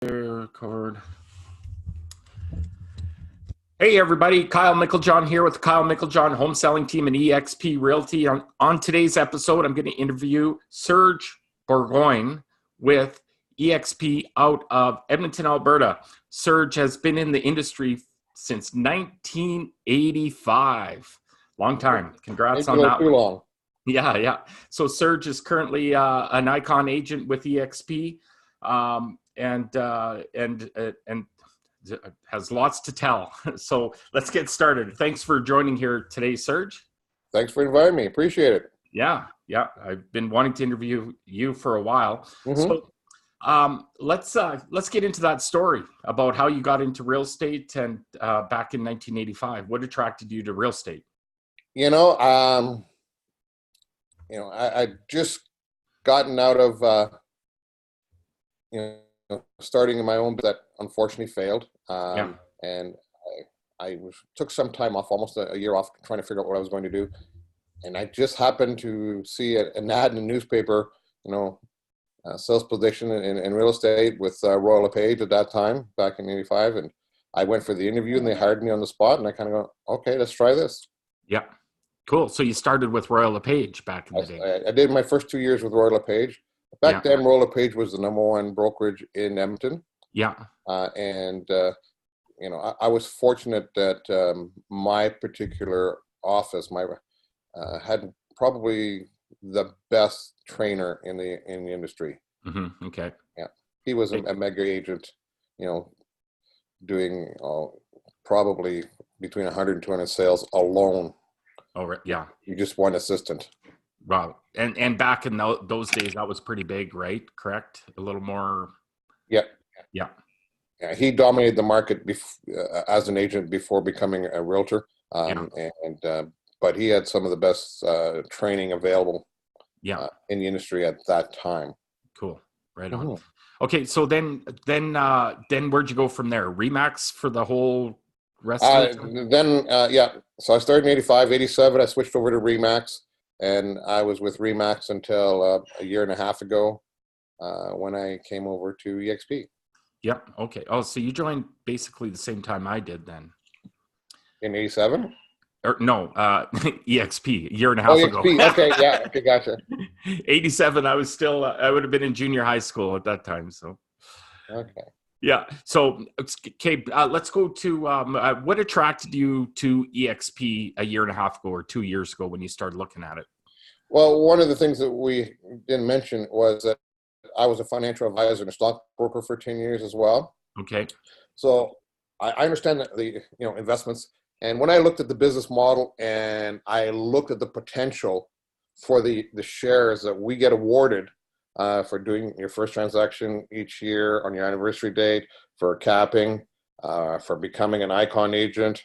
Record. Hey everybody, Kyle Micklejohn here with the Kyle Micklejohn home selling team and eXp Realty. On today's episode, I'm going to interview Serge Bourgoin with eXp out of Edmonton, Alberta. Serge has been in the industry since 1985. Long time. Congrats on that. Too long. Yeah. So Serge is currently an icon agent with eXp. And has lots to tell. So let's get started. Thanks for joining here today, Serge. Thanks for inviting me. Appreciate it. Yeah. I've been wanting to interview you for a while. Mm-hmm. So let's get into that story about how you got into real estate and back in 1985. What attracted you to real estate? I just gotten out of starting in my own business that unfortunately failed. And I took some time off, almost a year off, trying to figure out what I was going to do. And I just happened to see an ad in the newspaper, sales position in real estate with Royal LePage at that time, back in 85. And I went for the interview and they hired me on the spot. And I kind of go, okay, let's try this. Yeah. Cool. So you started with Royal LePage back in the day. I did my first 2 years with Royal LePage. Back then, Royal LePage was the #1 brokerage in Edmonton. Yeah. I was fortunate that my particular office, had probably the best trainer in the industry. Mm-hmm. Okay. Yeah, he was a mega agent, doing probably between 100 and 200 sales alone. Oh, right. Yeah. You just one assistant. Wow. And back in those days, that was pretty big, right? Correct? A little more. Yeah. He dominated the market as an agent before becoming a realtor. But he had some of the best training available in the industry at that time. Cool. Right on. Mm-hmm. Okay. So then where'd you go from there? Remax for the whole rest of the time? So I started in 85, 87. I switched over to Remax. And I was with Remax until a year and a half ago when I came over to eXp. Yeah. Okay. Oh, so you joined basically the same time I did then. In 87? Or no, eXp, a year and a half ago. eXp. Okay. Yeah. Okay. Gotcha. 87. I was still, I would have been in junior high school at that time. So. Okay. Yeah. So, okay, let's go to what attracted you to eXp a year and a half ago or 2 years ago when you started looking at it? Well, one of the things that we didn't mention was that I was a financial advisor and a stockbroker for 10 years as well. Okay. So I understand that the investments, and when I looked at the business model and I looked at the potential for the shares that we get awarded for doing your first transaction each year on your anniversary date, for capping, for becoming an icon agent,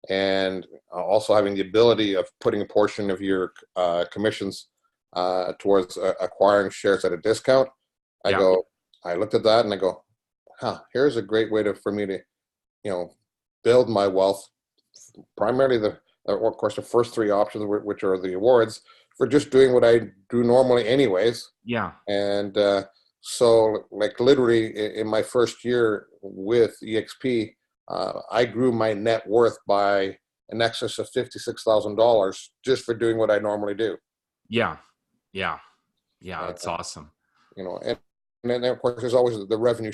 and also having the ability of putting a portion of your commissions towards acquiring shares at a discount. I looked at that and I go, here's a great way for me to, build my wealth. Primarily of course, the first three options, which are the awards, for just doing what I do normally anyways. Yeah. And so like literally in my first year with eXp, I grew my net worth by in excess of $56,000 just for doing what I normally do. Yeah. That's awesome. And then of course there's always the revenue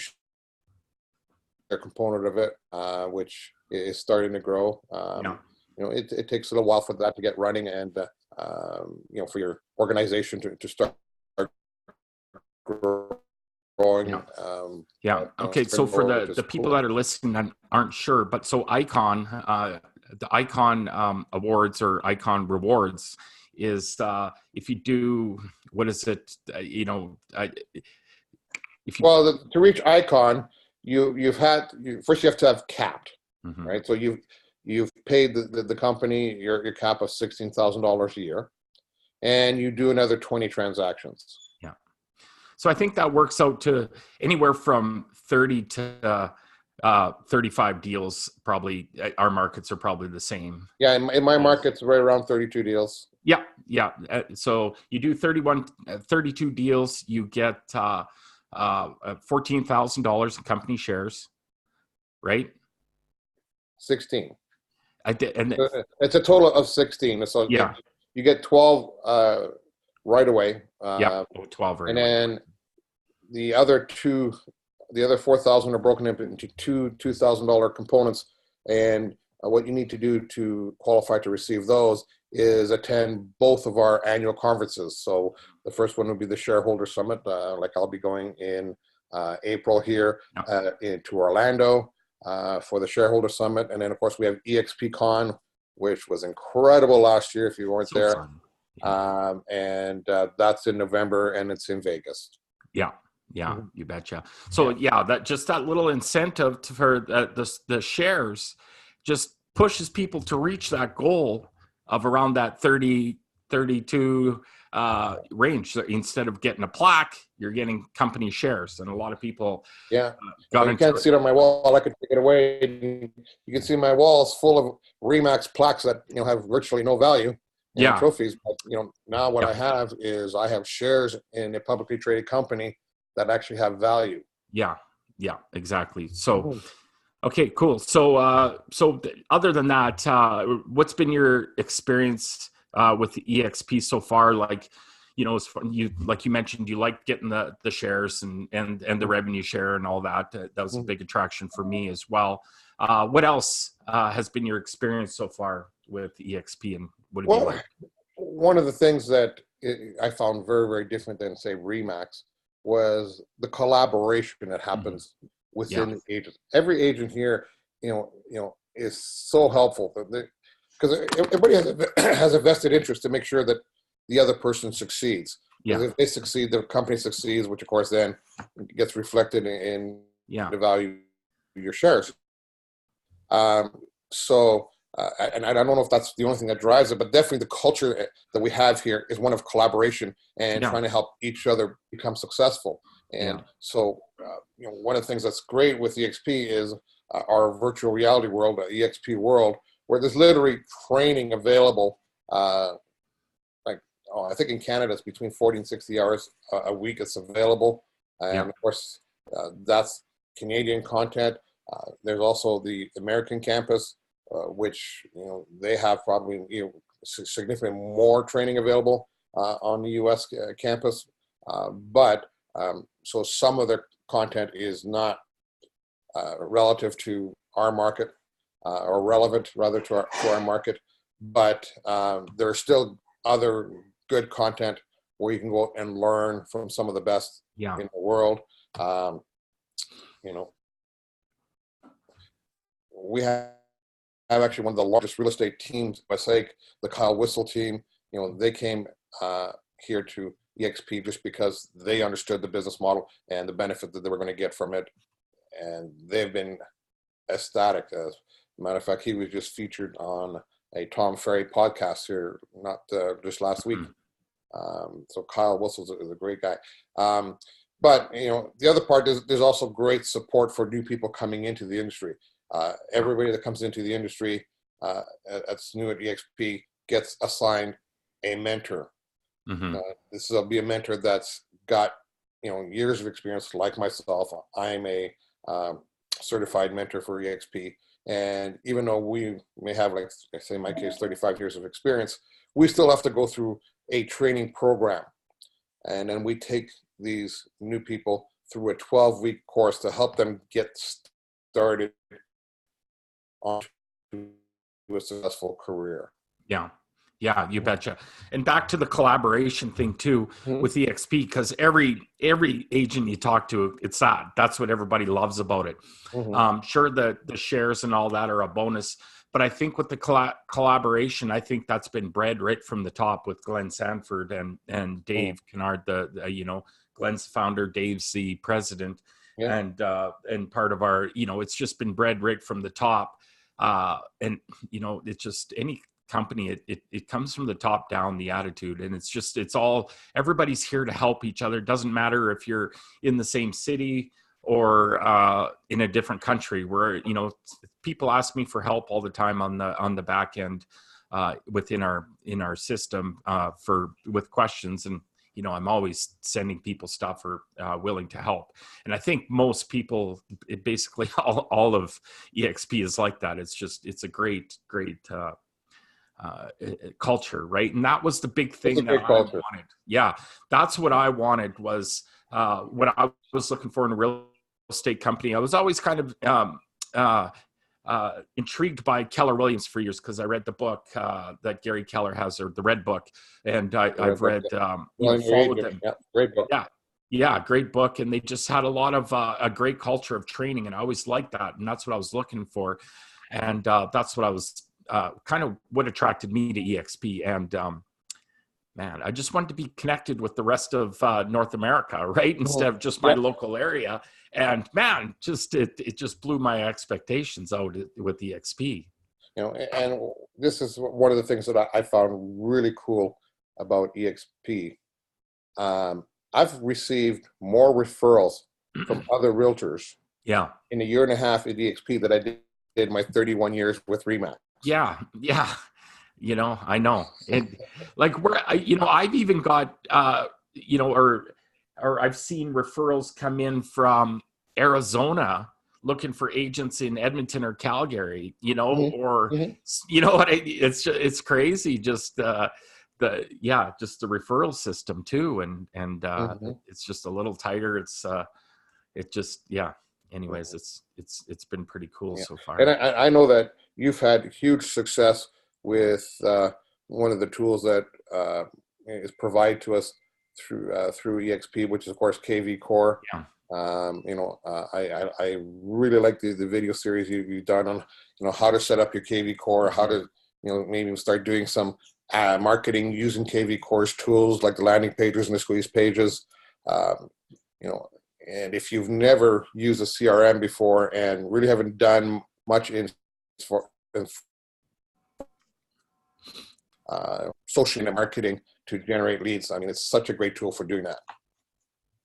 component of it, which is starting to grow. It takes a little while for that to get running and, for your organization to start growing. Okay. So for the people that are listening and aren't sure, but so Icon, the Icon awards or Icon rewards is if you do, what is it? To reach Icon, first you have to have capped, mm-hmm. right? So you've paid the company your cap of $16,000 a year, and you do another 20 transactions. Yeah. So I think that works out to anywhere from 30 to 35 deals. Probably our markets are probably the same. Yeah, in my markets, right around 32 deals. Yeah. So you do 32 deals. You get $14,000 in company shares, right? 16. I did, and It's a total of 16. So yeah, you get 12 right away. yeah, 12 right And away. then the other 4,000 are broken up into two $2,000 components. And what you need to do to qualify to receive those is attend both of our annual conferences. So the first one would be the shareholder summit, like I'll be going in April here into Orlando for the shareholder summit. And then of course we have eXp Con, which was incredible last year if you weren't So there. fun. Yeah. And that's in November and it's in Vegas. Yeah. Yeah, you betcha. So yeah, that little incentive for the shares just pushes people to reach that goal of around that 30, 32 range. So instead of getting a plaque, you're getting company shares, and a lot of people got you can't see it on my wall. I could take it away. You can see my walls full of Remax plaques that have virtually no value and trophies. But now what I have is I have shares in a publicly traded company that actually have value. Yeah, exactly. So, okay, cool. So, so other than that, what's been your experience with the eXp so far? Like, like you mentioned, you like getting the shares and the revenue share and all that. That was a big attraction for me as well. What else has been your experience so far with eXp, and what have you liked? One of the things that I found very, very different than say Remax was the collaboration that happens within agents. Every agent here, is so helpful because everybody has a vested interest to make sure that the other person succeeds. Because if they succeed, the company succeeds, which of course then gets reflected in the value of your shares. And I don't know if that's the only thing that drives it, but definitely the culture that we have here is one of collaboration and trying to help each other become successful. And so, one of the things that's great with eXp is our virtual reality world, eXp World, where there's literally training available. I think in Canada it's between 40 and 60 hours a week. It's available, and of course that's Canadian content. There's also the American campus. Which they have probably significantly more training available on the U.S. Campus, but so some of their content is not relative to our market or relevant rather to our market, but there are still other good content where you can go and learn from some of the best in the world. We have actually one of the largest real estate teams, by sake, the Kyle Whistle team. They came here to eXp just because they understood the business model and the benefit that they were going to get from it, and they've been ecstatic. As a matter of fact, he was just featured on a Tom Ferry podcast here, not just last week. So Kyle Whistle is a great guy. But the other part is there's also great support for new people coming into the industry. Everybody that comes into the industry that's new at eXp gets assigned a mentor. This will be a mentor that's got years of experience, like myself. I'm a certified mentor for eXp, and even though we may have, like I say in my case, 35 years of experience, we still have to go through a training program, and then we take these new people through a 12-week course to help them get started on a successful career. Yeah, you betcha. And back to the collaboration thing too with eXp, because every agent you talk to, that's what everybody loves about it. Sure, the shares and all that are a bonus, but I think with the collaboration, I think that's been bred right from the top with Glenn Sanford and Dave Kennard. Glenn's the founder, Dave's the president, and part of our, it's just been bred right from the top. And it's just any company, it comes from the top down, the attitude, and it's all, everybody's here to help each other. It doesn't matter if you're in the same city or in a different country, where people ask me for help all the time on the back end within our system with questions, and I'm always sending people stuff or willing to help. And I think most people, basically all of eXp is like that. It's a great culture, right? And that was the big thing that I wanted. Yeah, that's what I wanted was what I was looking for in a real estate company. I was always kind of intrigued by Keller Williams for years because I read the book that Gary Keller has, or the Red Book, and I've read, followed them. Yeah, great book. Yeah, great book, and they just had a lot of a great culture of training, and I always liked that, and that's what I was looking for, and that's what I was kind of what attracted me to eXp, and man, I just wanted to be connected with the rest of North America, right, instead of just my local area. And man, it just blew my expectations out with eXp. And this is one of the things that I found really cool about eXp. I've received more referrals from other realtors in a year and a half at eXp that I did my 31 years with REMAX. Yeah. I know. And like I've even got, or I've seen referrals come in from Arizona looking for agents in Edmonton or Calgary, or, it's crazy. Just just the referral system too. And it's just a little tighter. Anyways, it's been pretty cool so far. And I know that you've had huge success with one of the tools that is provided to us through eXp, which is of course KV Core. I really like the video series you've done on how to set up your KV Core, how to maybe start doing some marketing using KV Core's tools like the landing pages and the squeeze pages. And if you've never used a CRM before and really haven't done much in social media marketing to generate leads, I mean, it's such a great tool for doing that.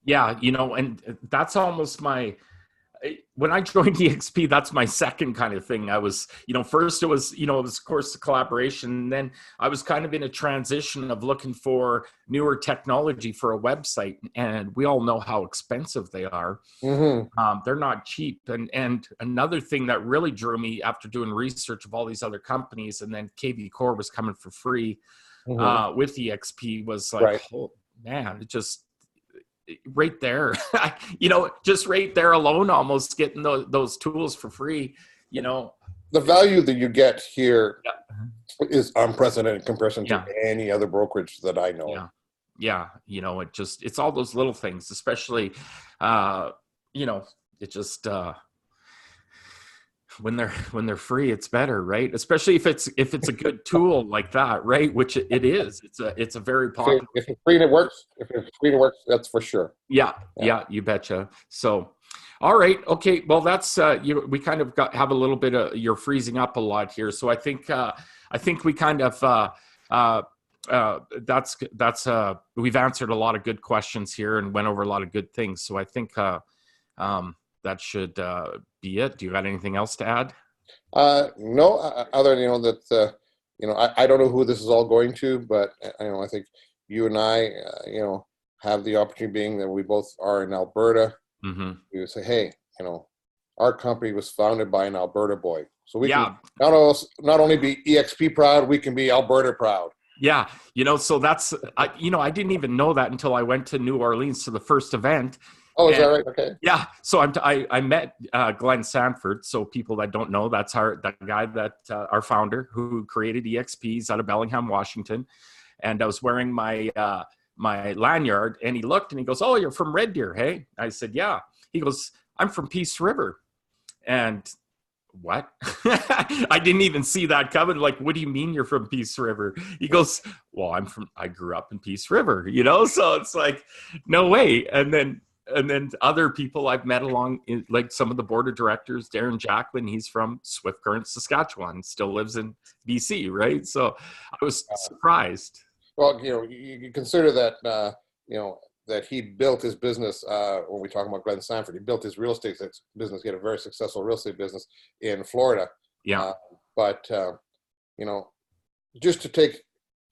Yeah, and that's almost when I joined eXp, that's my second kind of thing. I was, first it was of course the collaboration. And then I was kind of in a transition of looking for newer technology for a website. And we all know how expensive they are. They're not cheap. And another thing that really drew me after doing research of all these other companies, and then KV Core was coming for free with eXp, was like, oh man, it just, right there, just right there alone, almost getting those tools for free, The value that you get here is unprecedented in comparison to any other brokerage that I know. It's all those little things, especially, it just, when they're free, it's better, right? Especially if it's a good tool like that, right? Which it is. It's a very popular. If it's free and it works, that's for sure. Yeah, you betcha. So, all right, okay. Well, that's we kind of have a little bit of, you're freezing up a lot here. So I think we kind of we've answered a lot of good questions here and went over a lot of good things. So I think that should be it. Do you got anything else to add? No, other than that I don't know who this is all going to, but I think you and I have the opportunity, being that we both are in Alberta. We would say, hey, our company was founded by an Alberta boy, so we can not only be eXp proud, we can be Alberta proud. Yeah, so that's I didn't even know that until I went to New Orleans to the first event. Oh, is that right? Okay. Yeah. So I met Glenn Sanford. So people that don't know, that's that guy that our founder who created eXp. He's out of Bellingham, Washington. And I was wearing my my lanyard, and he looked and he goes, "Oh, you're from Red Deer, hey?" I said, "Yeah." He goes, "I'm from Peace River." And what? I didn't even see that coming. Like, what do you mean you're from Peace River? He goes, "Well, I grew up in Peace River, So it's like, no way. And then other people I've met along, like some of the board of directors, Darren Jacklin, he's from Swift Current, Saskatchewan, still lives in BC, right? So I was surprised. Well, you consider that, that he built his business, when we talk about Glenn Sanford, he built his real estate business, he had a very successful real estate business in Florida. Yeah. But just to take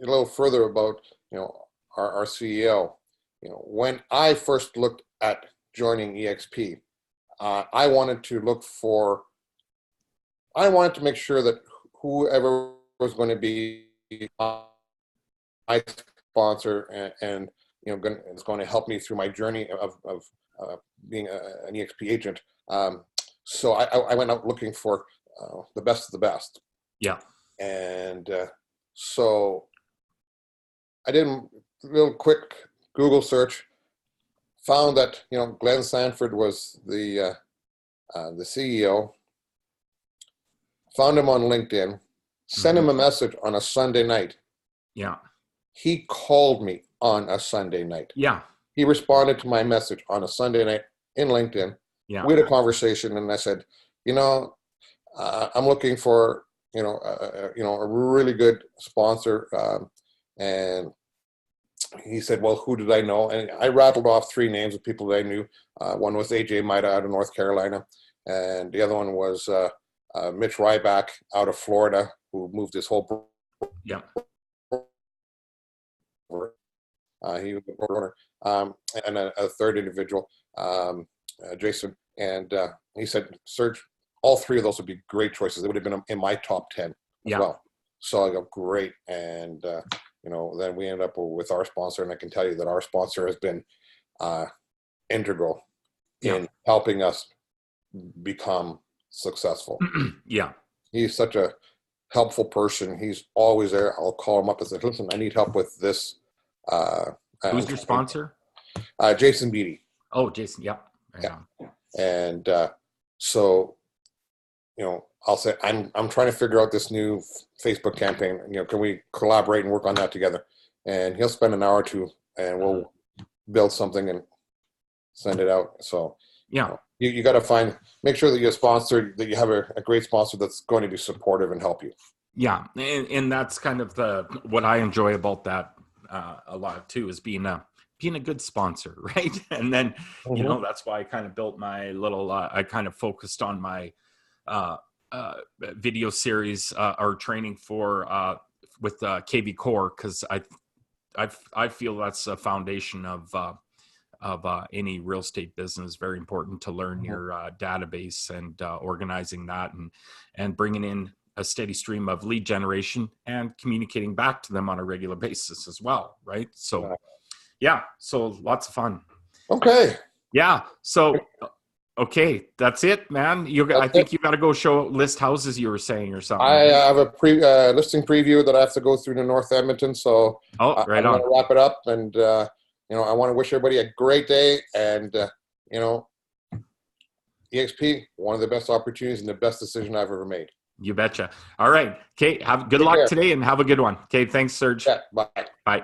a little further about, our CEO, when I first looked at joining EXP, I wanted to make sure that whoever was going to be my sponsor and is going to help me through my journey of being an EXP agent. So I went out looking for the best of the best. Yeah. And so I did a real quick Google search, found that Glenn Sanford was the CEO. Found him on LinkedIn, sent him a message on a Sunday night. Yeah. He called me on a Sunday night. Yeah. He responded to my message on a Sunday night in LinkedIn. Yeah. We had a conversation, and I said, I'm looking for a really good sponsor. And he said, well, who did I know? And I rattled off 3 names of people that I knew. One was AJ Maida out of North Carolina, and the other one was Mitch Ryback out of Florida, who moved his whole. Yeah. He was a owner, and a third individual, Jason, and he said, Serge, all 3 of those would be great choices. They would have been in my top 10 as well. So I go, great. And, then we ended up with our sponsor, and I can tell you that our sponsor has been integral in helping us become successful. Yeah. He's such a helpful person. He's always there. I'll call him up and say, listen, I need help with this. Who's your sponsor? Jason Beatty. Oh, Jason. Yeah. And so, I'll say, I'm trying to figure out this new Facebook campaign. Can we collaborate and work on that together? And he'll spend an hour or 2, and we'll build something and send it out. So yeah, you got to make sure that that you have a great sponsor that's going to be supportive and help you. Yeah. And that's kind of what I enjoy about that a lot too, is being a good sponsor. Right. And then, that's why I kind of built my little, I kind of focused on my video series or training with KV Core, because I feel that's a foundation of any real estate business. Very important to learn your database and organizing that and bringing in a steady stream of lead generation and communicating back to them on a regular basis as well. Right. So so lots of fun. Okay. Yeah. So, okay. That's it, man. I think you got to go list houses, you were saying, or something. I have a listing preview that I have to go through to North Edmonton. So right I'm going to wrap it up, and I want to wish everybody a great day, and EXP, one of the best opportunities and the best decision I've ever made. You betcha. All right. Okay. Have good luck today, and have a good one. Okay. Thanks, Serge. Yeah, bye. Bye.